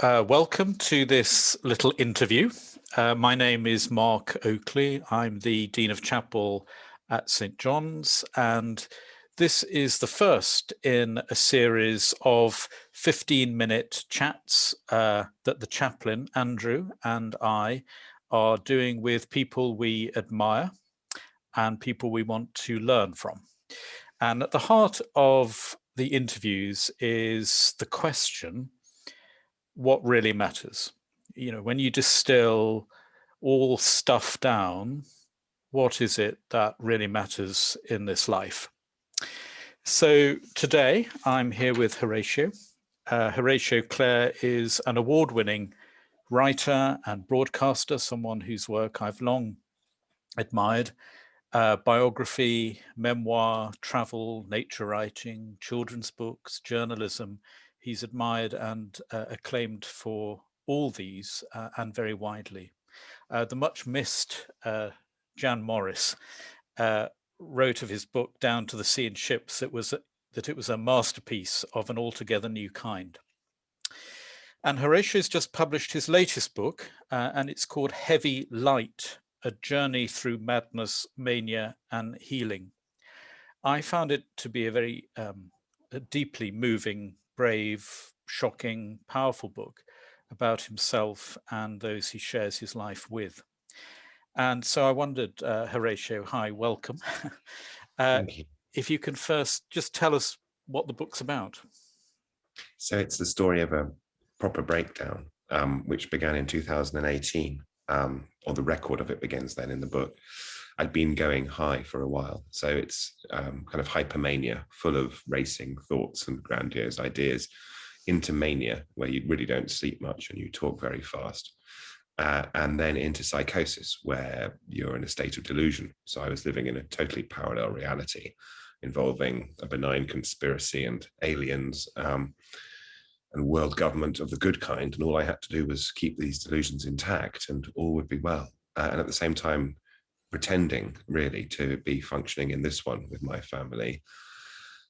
Welcome to this little interview. My name is Mark Oakley. I'm the Dean of Chapel at St. John's, and this is the first in a series of 15-minute chats that the chaplain, Andrew, and I are doing with people we admire and people we want to learn from. And at the heart of the interviews is the question, what really matters? You know, when you distill all stuff down, what is it that really matters in this life? So today I'm here with Horatio. Horatio Clare is an award-winning writer and broadcaster, someone whose work I've long admired. Biography, memoir, travel, nature writing, children's books, journalism. He's admired and acclaimed for all these and very widely. The much missed Jan Morris wrote of his book Down to the Sea in Ships that it was a masterpiece of an altogether new kind. And Horatio's just published his latest book, and it's called Heavy Light, A Journey Through Madness, Mania and Healing. I found it to be a very deeply moving, brave, shocking, powerful book about himself and those he shares his life with. And so I wondered, Horatio, hi, welcome. Thank you. If you can first just tell us what the book's about. So it's the story of a proper breakdown, which began in 2018, or the record of it begins then in the book. I'd been going high for a while. So it's kind of hypermania, full of racing thoughts and grandiose ideas, into mania, where you really don't sleep much and you talk very fast. And then into psychosis, where you're in a state of delusion. So I was living in a totally parallel reality involving a benign conspiracy and aliens and world government of the good kind. And all I had to do was keep these delusions intact and all would be well. And at the same time, pretending really to be functioning in this one with my family.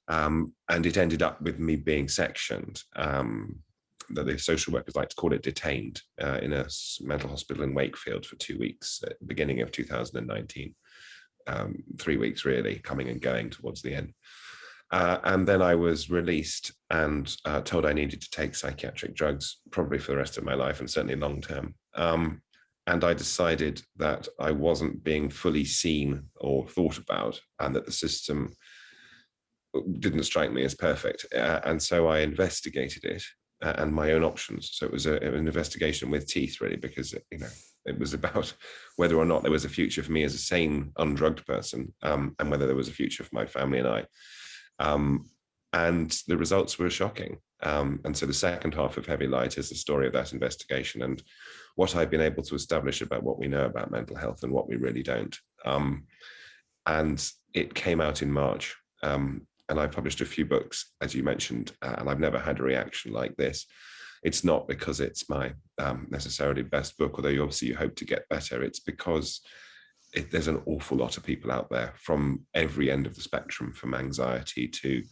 And it ended up with me being sectioned. That the social workers like to call it, detained in a mental hospital in Wakefield for 2 weeks at the beginning of 2019. 3 weeks really, coming and going towards the end. And then I was released and told I needed to take psychiatric drugs, probably for the rest of my life and certainly long term. And I decided that I wasn't being fully seen or thought about, and that the system didn't strike me as perfect. And so I investigated it and my own options. So it was an investigation with teeth, really, because it was about whether or not there was a future for me as a sane, undrugged person, and whether there was a future for my family and I. And the results were shocking. And so the second half of Heavy Light is the story of that investigation and what I've been able to establish about what we know about mental health and what we really don't. And it came out in March. And I published a few books, as you mentioned, and I've never had a reaction like this. It's not because it's my necessarily best book, although you hope to get better. It's because there's an awful lot of people out there from every end of the spectrum, from anxiety to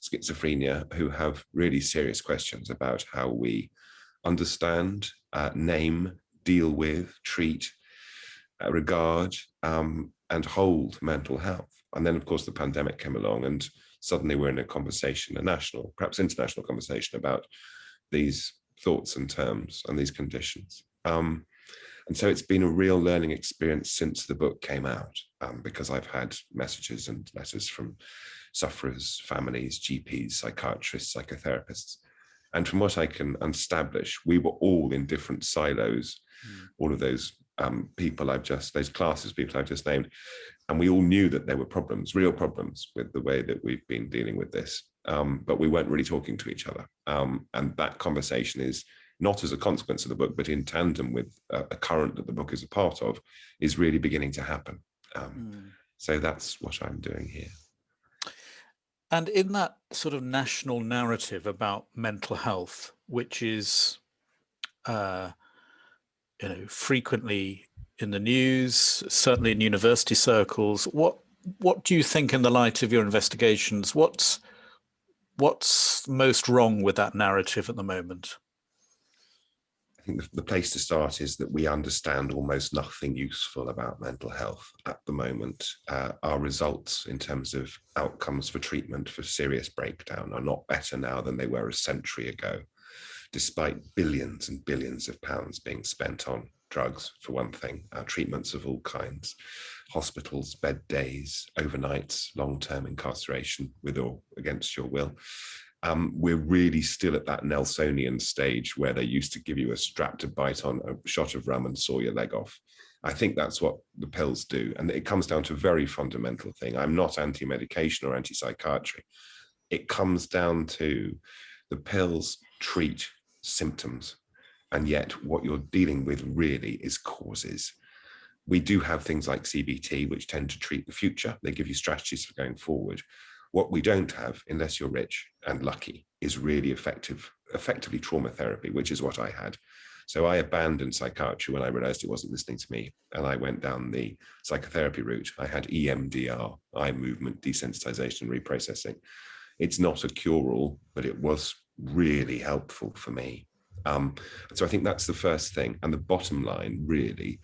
schizophrenia, who have really serious questions about how we understand, name, deal with, treat, regard, and hold mental health. And then, of course, the pandemic came along and suddenly we're in a conversation, a national, perhaps international conversation about these thoughts and terms and these conditions. And so it's been a real learning experience since the book came out, because I've had messages and letters from sufferers, families, GPs, psychiatrists, psychotherapists. And from what I can establish, we were all in different silos, all of those people those classes people I've just named. And we all knew that there were problems, real problems with the way that we've been dealing with this. But we weren't really talking to each other. And that conversation is not as a consequence of the book, but in tandem with a current that the book is a part of, is really beginning to happen. So that's what I'm doing here. And in that sort of national narrative about mental health, which is frequently in the news, certainly in university circles, what do you think, in the light of your investigations, what's most wrong with that narrative at the moment? think the place to start is that we understand almost nothing useful about mental health at the moment. Our results in terms of outcomes for treatment for serious breakdown are not better now than they were a century ago, despite billions and billions of pounds being spent on drugs, for one thing, treatments of all kinds, hospitals, bed days, overnights, long-term incarceration with or against your will. We're really still at that Nelsonian stage where they used to give you a strap to bite on, a shot of rum and saw your leg off. I think that's what the pills do. And it comes down to a very fundamental thing. I'm not anti-medication or anti-psychiatry. It comes down to the pills treat symptoms. And yet what you're dealing with really is causes. We do have things like CBT, which tend to treat the future. They give you strategies for going forward. What we don't have, unless you're rich and lucky, is really effectively trauma therapy, which is what I had. So I abandoned psychiatry when I realized it wasn't listening to me, and I went down the psychotherapy route. I had EMDR, eye movement desensitization and reprocessing. It's not a cure-all, but it was really helpful for me. So I think that's the first thing. And the bottom line, really,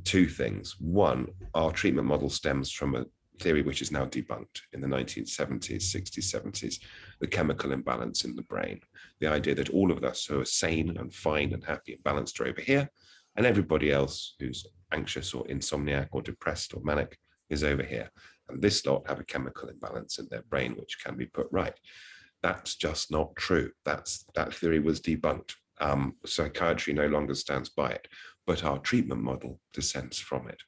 two things. One, our treatment model stems from a theory which is now debunked in the 1970s, 60s, 70s, the chemical imbalance in the brain. The idea that all of us who are sane and fine and happy and balanced are over here, and everybody else who's anxious or insomniac or depressed or manic is over here. And this lot have a chemical imbalance in their brain which can be put right. That's just not true. That theory was debunked. Psychiatry no longer stands by it, but our treatment model dissents from it.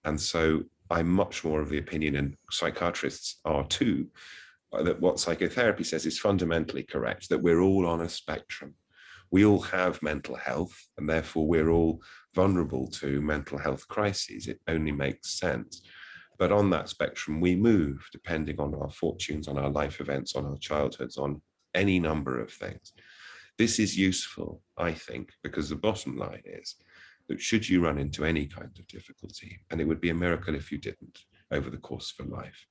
And so I'm much more of the opinion, and psychiatrists are too, that what psychotherapy says is fundamentally correct, that we're all on a spectrum. We all have mental health, and therefore we're all vulnerable to mental health crises. It only makes sense. But on that spectrum, we move depending on our fortunes, on our life events, on our childhoods, on any number of things. This is useful, I think, because the bottom line is that should you run into any kind of difficulty, and it would be a miracle if you didn't over the course of a life,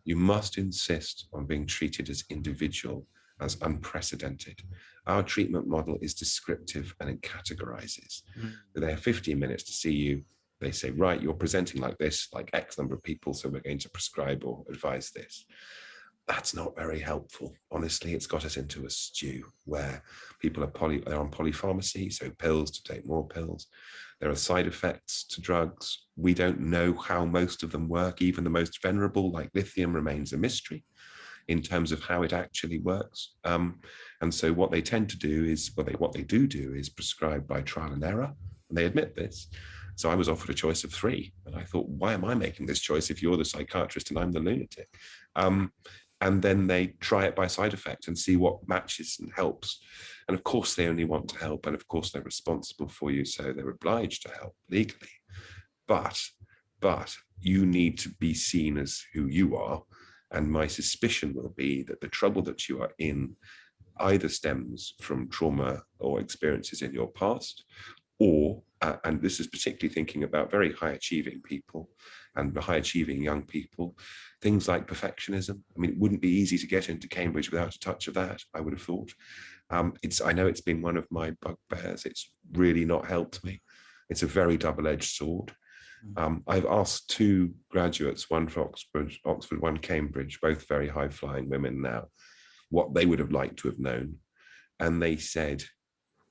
you must insist on being treated as individual, as unprecedented. Our treatment model is descriptive and it categorizes. They have 15 minutes to see you. They say, right, you're presenting like this, like X number of people, so we're going to prescribe or advise this. That's not very helpful. Honestly, it's got us into a stew where people are on polypharmacy, so pills to take more pills. There are side effects to drugs. We don't know how most of them work. Even the most venerable, like lithium, remains a mystery in terms of how it actually works. And so what they tend to do is, what they do is prescribe by trial and error, and they admit this. So I was offered a choice of 3, and I thought, why am I making this choice if you're the psychiatrist and I'm the lunatic? And then they try it by side effect and see what matches and helps. And of course, they only want to help. And of course, they're responsible for you, so they're obliged to help legally. But you need to be seen as who you are. And my suspicion will be that the trouble that you are in either stems from trauma or experiences in your past, or, and this is particularly thinking about very high achieving people and high achieving young people, things like perfectionism. I mean, it wouldn't be easy to get into Cambridge without a touch of that, I would have thought. I know it's been one of my bugbears. It's really not helped me. It's a very double-edged sword. I've asked 2 graduates, one for Oxford, one Cambridge, both very high-flying women now, what they would have liked to have known. And they said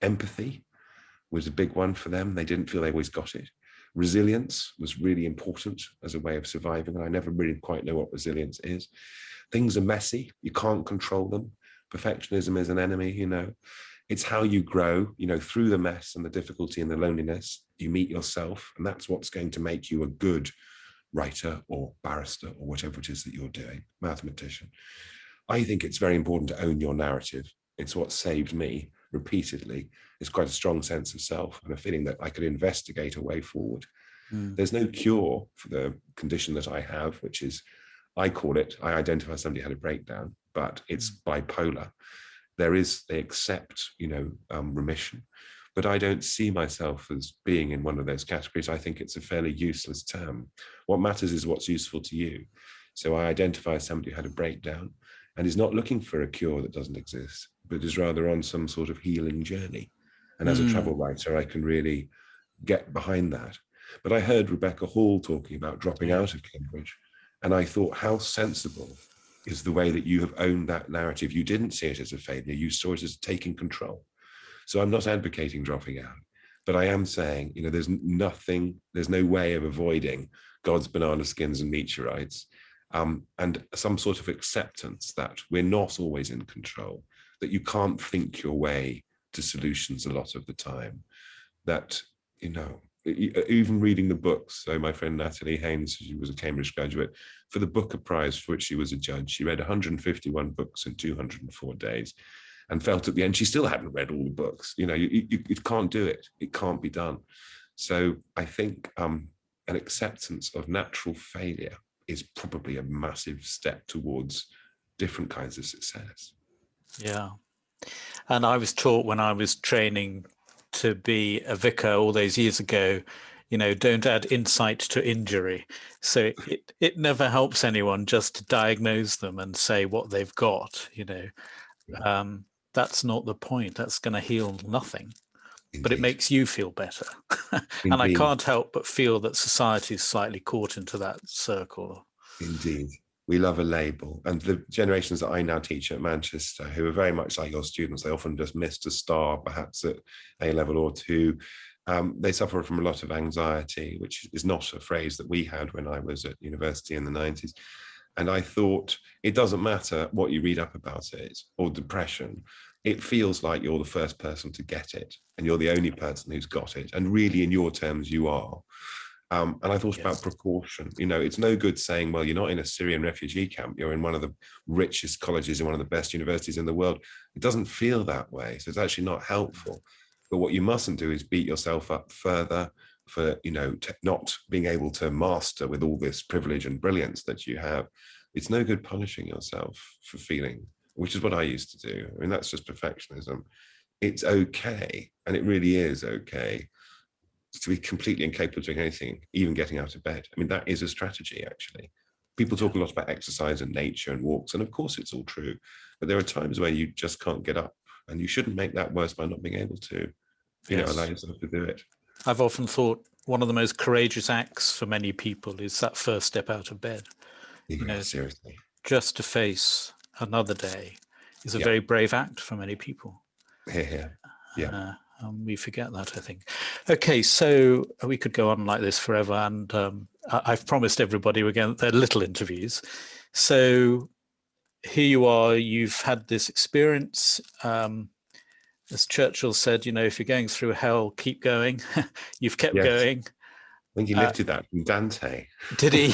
empathy was a big one for them. They didn't feel they always got it. Resilience was really important as a way of surviving. And I never really quite know what resilience is. Things are messy. You can't control them. Perfectionism is an enemy, you know. It's how you grow, you know, through the mess and the difficulty and the loneliness, you meet yourself. And that's what's going to make you a good writer or barrister or whatever it is that you're doing, mathematician. I think it's very important to own your narrative. It's what saved me repeatedly. It's quite a strong sense of self and a feeling that I could investigate a way forward. There's no cure for the condition that I have, which is, I identify somebody had a breakdown, but it's bipolar. They accept, you know, remission, but I don't see myself as being in one of those categories. I think it's a fairly useless term. What matters is what's useful to you. So I identify somebody who had a breakdown and is not looking for a cure that doesn't exist, but is rather on some sort of healing journey. And as a travel writer, I can really get behind that. But I heard Rebecca Hall talking about dropping out of Cambridge, and I thought, how sensible is the way that you have owned that narrative. You didn't see it as a failure, you saw it as taking control. So I'm not advocating dropping out, but I am saying, there's no way of avoiding God's banana skins and meteorites, and some sort of acceptance that we're not always in control, that you can't think your way to solutions a lot of the time, that, even reading the books. So my friend Natalie Haynes, she was a Cambridge graduate, for the Booker Prize, for which she was a judge, she read 151 books in 204 days and felt at the end she still hadn't read all the books. You can't do it. It can't be done. So I think an acceptance of natural failure is probably a massive step towards different kinds of success. Yeah. And I was taught when I was training to be a vicar all those years ago, don't add insight to injury. So it never helps anyone just to diagnose them and say what they've got, Yeah. That's not the point. That's going to heal nothing. Indeed. But it makes you feel better. And I can't help but feel that society is slightly caught into that circle. Indeed. We love a label. And the generations that I now teach at Manchester, who are very much like your students, they often just missed a star, perhaps at A level or two. They suffer from a lot of anxiety, which is not a phrase that we had when I was at university in the 90s. And I thought, it doesn't matter what you read up about it, or depression. It feels like you're the first person to get it, and you're the only person who's got it. And really, in your terms, you are. And I thought about precaution. It's no good saying, well, you're not in a Syrian refugee camp. You're in one of the richest colleges in one of the best universities in the world. It doesn't feel that way. So it's actually not helpful. But what you mustn't do is beat yourself up further for, not being able to master with all this privilege and brilliance that you have. It's no good punishing yourself for feeling, which is what I used to do. I mean, that's just perfectionism. It's okay. And it really is okay to be completely incapable of doing anything, even getting out of bed. I mean, that is a strategy, actually. People talk a lot about exercise and nature and walks, and of course it's all true. But there are times where you just can't get up, and you shouldn't make that worse by not being able to, allow yourself to do it. I've often thought one of the most courageous acts for many people is that first step out of bed. Seriously. Just to face another day is a very brave act for many people. Yeah. We forget that, I think. Okay, so we could go on like this forever, and I've promised everybody they're little interviews. So here you are, you've had this experience. As Churchill said, if you're going through hell, keep going. You've kept going. I think he lifted that from Dante. Did he?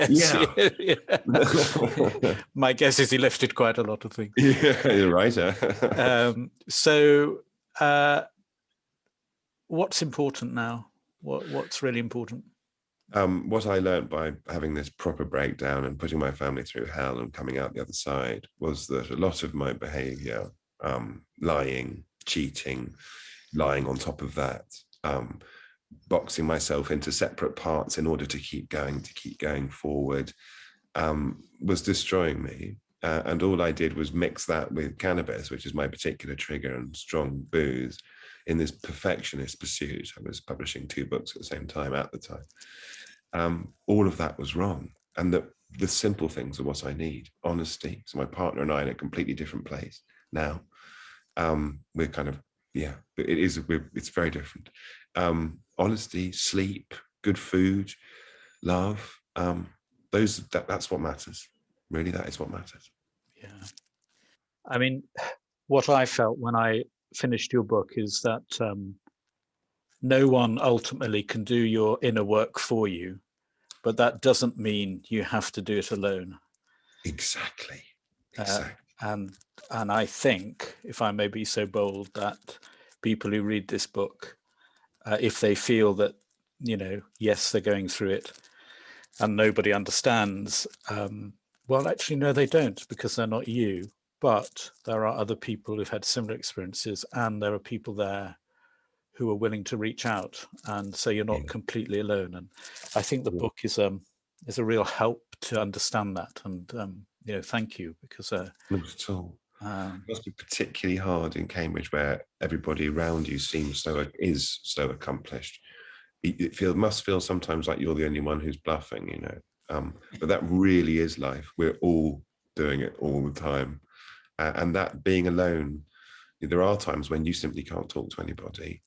Yes. Yeah. My guess is he lifted quite a lot of things. Yeah, you're right. So what's important now? What's really important? What I learned by having this proper breakdown and putting my family through hell and coming out the other side was that a lot of my behavior, lying, cheating, lying on top of that, boxing myself into separate parts in order to keep going forward, was destroying me. And all I did was mix that with cannabis, which is my particular trigger, and strong booze, in this perfectionist pursuit. I was publishing 2 books at the same time at the time. All of that was wrong. And the simple things are what I need. Honesty. So my partner and I are in a completely different place now. We're kind of, but it's very different. Honesty, sleep, good food, love. That's what matters. Really, that is what matters. Yeah. I mean, what I felt when I finished your book is that no one ultimately can do your inner work for you, but that doesn't mean you have to do it alone. Exactly. And I think, if I may be so bold, that people who read this book, if they feel that, yes, they're going through it and nobody understands, well, actually, no, they don't, because they're not you. But there are other people who've had similar experiences, and there are people there who are willing to reach out, and so you're not completely alone. And I think the book is a real help to understand that. And thank you, because not at all. It must be particularly hard in Cambridge, where everybody around you is so accomplished. Must feel sometimes like you're the only one who's bluffing, you know. But that really is life. We're all doing it all the time, and that being alone, there are times when you simply can't talk to anybody.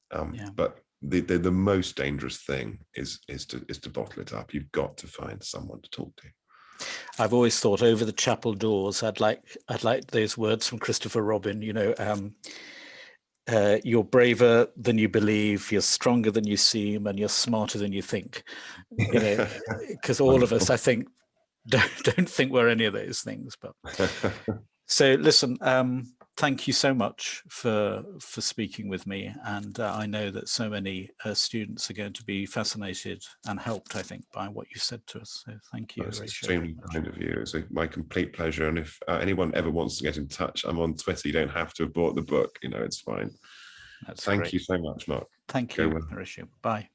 But the most dangerous thing is to bottle it up. You've got to find someone to talk to. I've always thought over the chapel doors, I'd like those words from Christopher Robin, you know, you're braver than you believe, you're stronger than you seem, and you're smarter than you think, you know, because all of us, I think, don't think we're any of those things. But so listen, thank you so much for speaking with me, and I know that so many students are going to be fascinated and helped, I think, by what you said to us. So thank you. That's extremely kind of you. It's my complete pleasure. And if anyone ever wants to get in touch, I'm on Twitter. You don't have to have bought the book. You know, it's fine. That's Thank great. you so much, Mark. Thank you, Horatio. Bye.